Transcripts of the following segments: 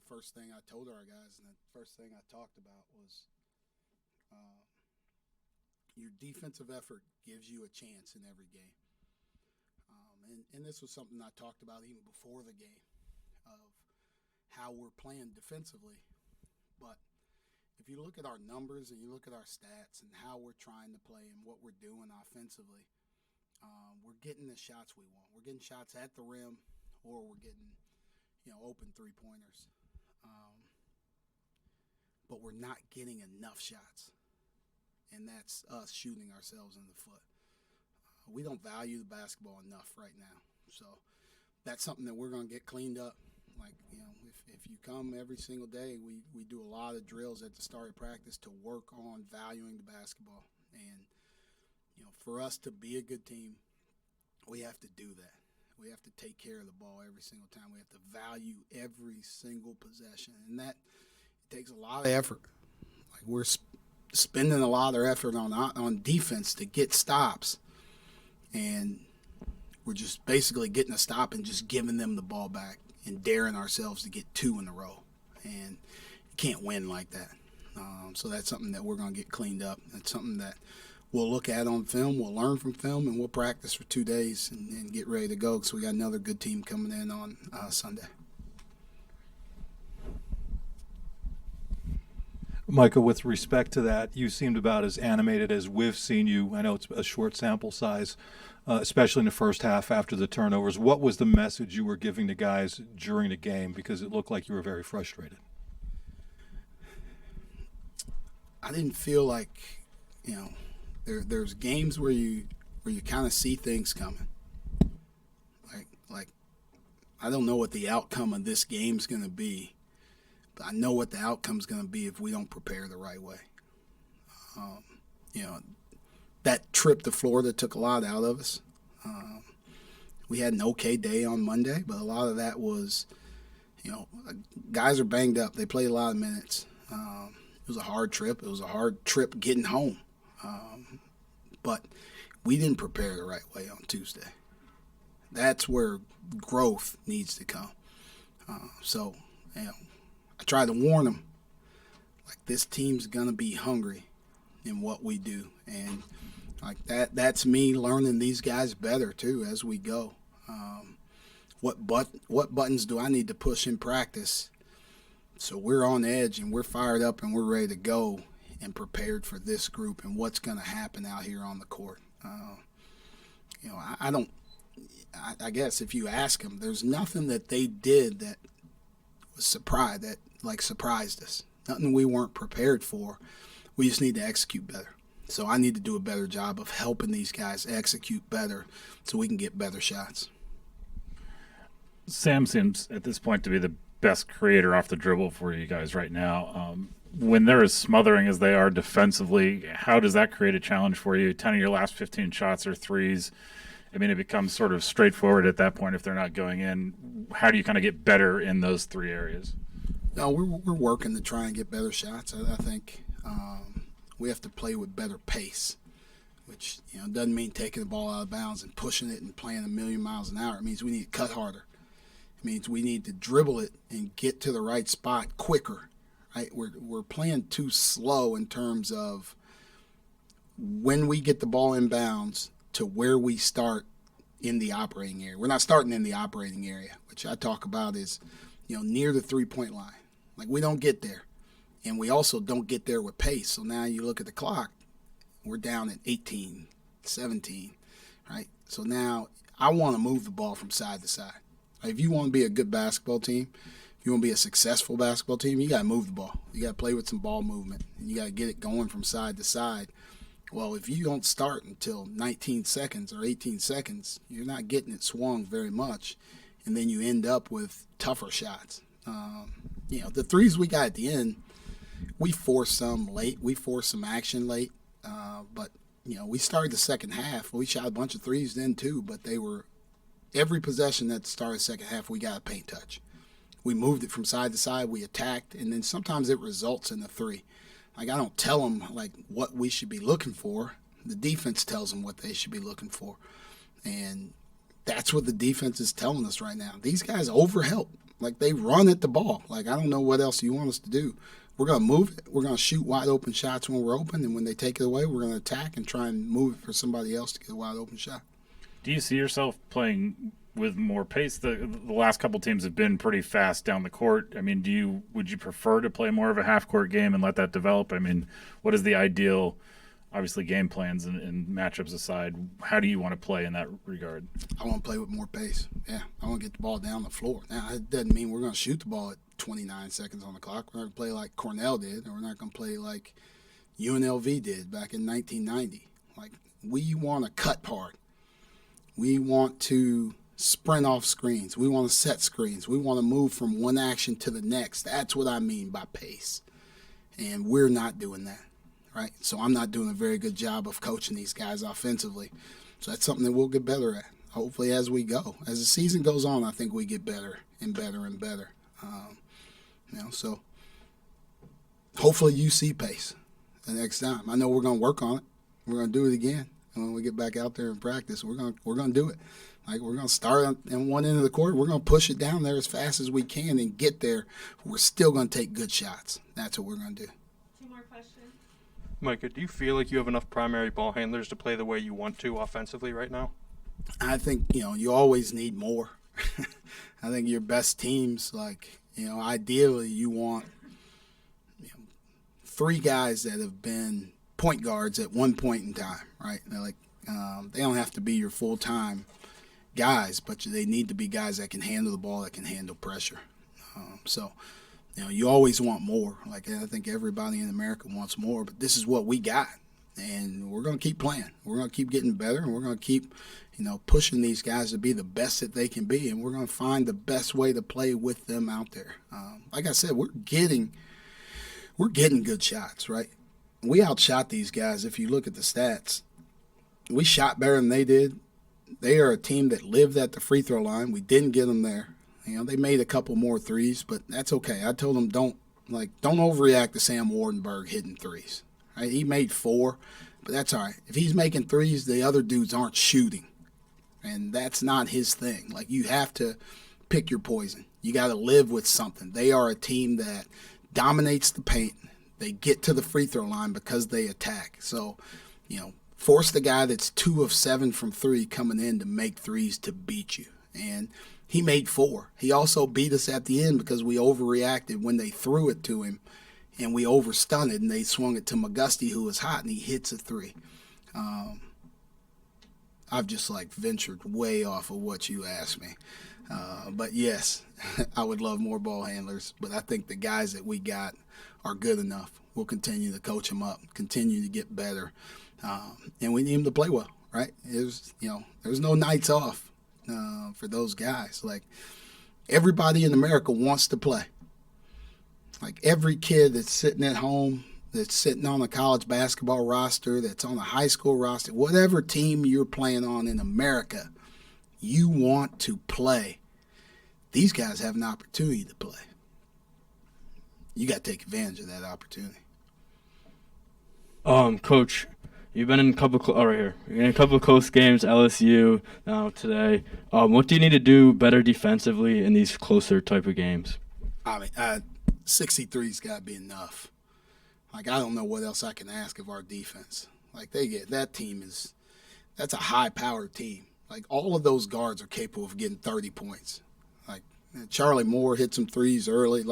first thing I told our guys and the first thing I talked about was your defensive effort gives you a chance in every game. And this was something I talked about even before the game of how we're playing defensively. But if you look at our numbers and you look at our stats and how we're trying to play and what we're doing offensively, we're getting the shots we want. We're getting shots at the rim, or we're getting, open three-pointers. But we're not getting enough shots, and that's us shooting ourselves in the foot. We don't value the basketball enough right now, so that's something that we're going to get cleaned up. Like, if you come every single day, we do a lot of drills at the start of practice to work on valuing the basketball. And, for us to be a good team, we have to do that. We have to take care of the ball every single time. We have to value every single possession. And that takes a lot of effort. Like, we're spending a lot of effort on defense to get stops. And we're just basically getting a stop and just giving them the ball back and daring ourselves to get two in a row. And you can't win like that. So that's something that we're going to get cleaned up. That's something that we'll look at on film, we'll learn from film, and we'll practice for 2 days and get ready to go because we got another good team coming in on Sunday. Micah, with respect to that, you seemed about as animated as we've seen you. I know it's a short sample size, especially in the first half after the turnovers. What was the message you were giving the guys during the game? Because it looked like you were very frustrated. I didn't feel like, there's games where you kind of see things coming. Like I don't know what the outcome of this game's going to be. I know what the outcome's going to be if we don't prepare the right way. That trip to Florida took a lot out of us. We had an okay day on Monday, but a lot of that was, guys are banged up. They played a lot of minutes. It was a hard trip. It was a hard trip getting home. But we didn't prepare the right way on Tuesday. That's where growth needs to come. I tried to warn them, like, this team's going to be hungry in what we do. And like that's me learning these guys better, too, as we go. What buttons do I need to push in practice so we're on edge and we're fired up and we're ready to go and prepared for this group and what's going to happen out here on the court. I guess if you ask them, there's nothing that they did that was surprised us. Nothing we weren't prepared for. We just need to execute better. So I need to do a better job of helping these guys execute better so we can get better shots. Sam seems at this point to be the best creator off the dribble for you guys right now. When they're as smothering as they are defensively, how does that create a challenge for you? 10 of your last 15 shots are threes. I mean, it becomes sort of straightforward at that point if they're not going in. How do you kind of get better in those three areas? No, we're working to try and get better shots. I think we have to play with better pace, which doesn't mean taking the ball out of bounds and pushing it and playing a million miles an hour. It means we need to cut harder. It means we need to dribble it and get to the right spot quicker. Right? We're playing too slow in terms of when we get the ball in bounds to where we start in the operating area. We're not starting in the operating area, which I talk about is, near the three-point line. Like, we don't get there. And we also don't get there with pace. So now you look at the clock, we're down at 18, 17, right? So now I want to move the ball from side to side. If you want to be a good basketball team, if you want to be a successful basketball team, you got to move the ball. You got to play with some ball movement. And you got to get it going from side to side. Well, if you don't start until 19 seconds or 18 seconds, you're not getting it swung very much, and then you end up with tougher shots. The threes we got at the end, we forced some late. We forced some action late, but we started the second half. We shot a bunch of threes then too, but they were every possession at the start of the second half, we got a paint touch. We moved it from side to side. We attacked, and then sometimes it results in a three. Like, I don't tell them, what we should be looking for. The defense tells them what they should be looking for. And that's what the defense is telling us right now. These guys overhelp. Like, they run at the ball. Like, I don't know what else you want us to do. We're going to move it. We're going to shoot wide open shots when we're open, and when they take it away, we're going to attack and try and move it for somebody else to get a wide open shot. Do you see yourself playing with more pace? The last couple teams have been pretty fast down the court. I mean, would you prefer to play more of a half-court game and let that develop? I mean, what is the ideal, obviously game plans and matchups aside, how do you want to play in that regard? I want to play with more pace. Yeah, I want to get the ball down the floor. Now, it doesn't mean we're going to shoot the ball at 29 seconds on the clock. We're not going to play like Cornell did, or we're not going to play like UNLV did back in 1990. Like, we want to cut hard. We want to sprint off screens. We want to set screens. We want to move from one action to the next. That's what I mean by pace. And we're not doing that, right? So I'm not doing a very good job of coaching these guys offensively. So that's something that we'll get better at, hopefully, as we go. As the season goes on, I think we get better and better and better. So hopefully you see pace the next time. I know we're going to work on it. We're going to do it again. And when we get back out there and practice, we're going to do it. Like, we're going to start on one end of the court. We're going to push it down there as fast as we can and get there. We're still going to take good shots. That's what we're going to do. Two more questions. Micah, do you feel like you have enough primary ball handlers to play the way you want to offensively right now? I think, you always need more. I think your best teams, ideally you want 3 guys that have been point guards at one point in time, right? They don't have to be your full-time guys, but they need to be guys that can handle the ball, that can handle pressure. You always want more. Like, I think everybody in America wants more, but this is what we got, and we're going to keep playing. We're going to keep getting better, and we're going to keep, pushing these guys to be the best that they can be, and we're going to find the best way to play with them out there. Like I said, we're getting good shots, right? We outshot these guys. If you look at the stats, we shot better than they did. They are a team that lived at the free throw line. We didn't get them there. They made a couple more threes, but that's okay. I told them don't overreact to Sam Wardenberg hitting threes. Right? He made 4, but that's all right. If he's making threes, the other dudes aren't shooting, and that's not his thing. Like, you have to pick your poison. You got to live with something. They are a team that dominates the paint. They get to the free throw line because they attack. So, force the guy that's 2 of 7 from 3 coming in to make threes to beat you. And he made 4. He also beat us at the end because we overreacted when they threw it to him, and we overstunned it, and they swung it to McGusty, who was hot, and he hits a 3. I've just ventured way off of what you asked me. But yes, I would love more ball handlers, but I think the guys that we got are good enough. We'll continue to coach them up, continue to get better, and we need them to play well, right? There's no nights off for those guys. Like, everybody in America wants to play. Like, every kid that's sitting at home, that's sitting on a college basketball roster, that's on a high school roster, whatever team you're playing on in America, you want to play. These guys have an opportunity to play. You got to take advantage of that opportunity. Coach, you've been in a couple You're in a couple of close games, LSU now today. What do you need to do better defensively in these closer type of games? 63's got to be enough. I don't know what else I can ask of our defense. That's a high-powered team. All of those guards are capable of getting 30 points. Charlie Moore hit some threes early.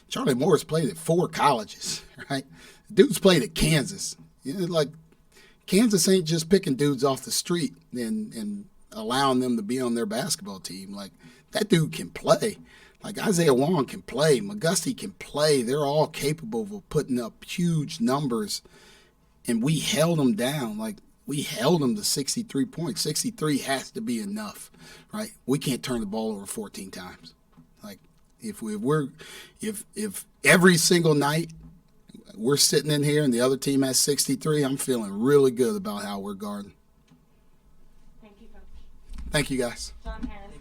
Charlie Moore's played at 4 colleges, right? Dude's played at Kansas. Kansas ain't just picking dudes off the street and allowing them to be on their basketball team. That dude can play. Isaiah Wong can play. McGusty can play. They're all capable of putting up huge numbers, and we held them down. We held them to 63 points. 63 has to be enough, right? We can't turn the ball over 14 times. If every single night we're sitting in here and the other team has 63, I'm feeling really good about how we're guarding. Thank you, Coach. Thank you, guys. John Harris.